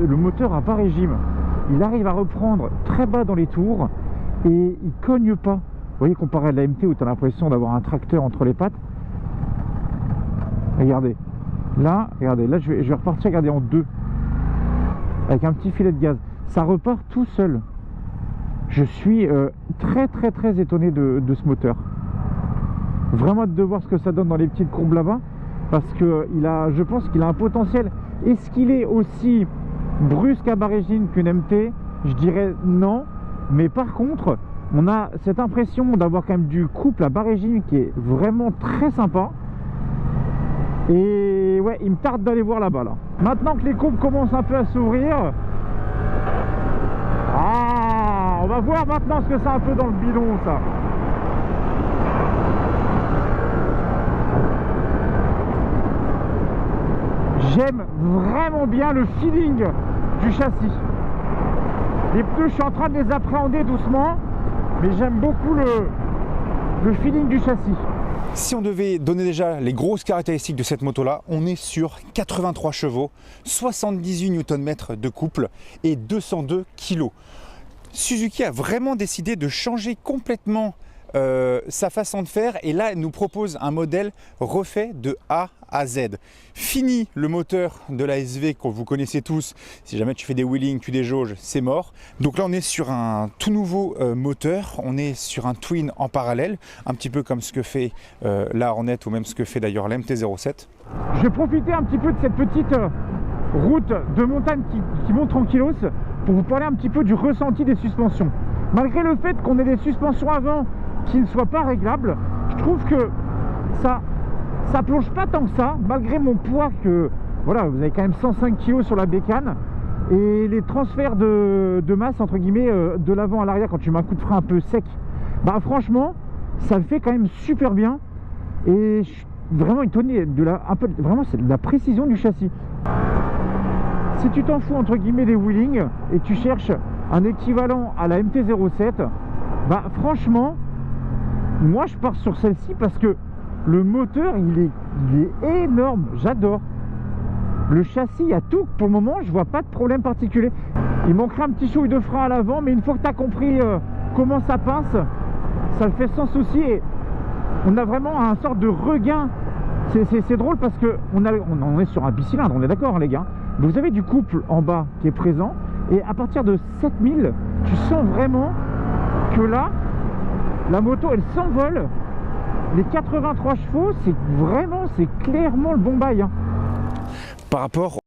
le moteur à bas régime, il arrive à reprendre très bas dans les tours et il cogne pas. Vous voyez, comparé à la MT où tu as l'impression d'avoir un tracteur entre les pattes. Regardez, là je vais repartir, regardez, en deux avec un petit filet de gaz, ça repart tout seul. Je suis très étonné de ce moteur. Vraiment hâte de voir ce que ça donne dans les petites courbes là-bas, parce que je pense qu'il a un potentiel. Est-ce qu'il est aussi brusque à bas régime qu'une MT? Je dirais non, mais par contre on a cette impression d'avoir quand même du couple à bas régime qui est vraiment très sympa. Et ouais, il me tarde d'aller voir là-bas là. Maintenant que les courbes commencent un peu à s'ouvrir, on va voir maintenant ce que c'est un peu dans le bidon ça. J'aime vraiment bien le feeling du châssis. Les pneus, je suis en train de les appréhender doucement, mais j'aime beaucoup le feeling du châssis. Si on devait donner déjà les grosses caractéristiques de cette moto-là, on est sur 83 chevaux, 78 Nm de couple et 202 kg. Suzuki a vraiment décidé de changer complètement sa façon de faire, et là elle nous propose un modèle refait de A à Z. Fini le moteur de la SV que vous connaissez tous, si jamais tu fais des wheelings, tu déjauges, c'est mort. Donc là on est sur un tout nouveau moteur, on est sur un twin en parallèle, un petit peu comme ce que fait la Hornet ou même ce que fait d'ailleurs la MT-07. Je vais profiter un petit peu de cette petite route de montagne qui monte tranquillos pour vous parler un petit peu du ressenti des suspensions. Malgré le fait qu'on ait des suspensions avant qui ne soient pas réglables, je trouve que ça plonge pas tant que ça, malgré mon poids que, voilà, vous avez quand même 105 kg sur la bécane, et les transferts de masse, entre guillemets, de l'avant à l'arrière quand tu mets un coup de frein un peu sec, bah franchement, ça le fait quand même super bien, et je suis vraiment étonné vraiment c'est de la précision du châssis. Si tu t'en fous, entre guillemets, des wheelings, et tu cherches un équivalent à la MT-07, bah franchement, moi je pars sur celle-ci parce que le moteur il est énorme, j'adore. Le châssis, il y a tout. Pour le moment, je vois pas de problème particulier. Il manquerait un petit chouille de frein à l'avant, mais une fois que tu as compris comment ça pince, ça le fait sans souci. Et on a vraiment un sorte de regain. C'est drôle parce que on est sur un bicylindre, on est d'accord, hein, les gars. Mais vous avez du couple en bas qui est présent, et à partir de 7000, tu sens vraiment que là, la moto elle s'envole. Les 83 chevaux, c'est clairement le bon bail, hein. Par rapport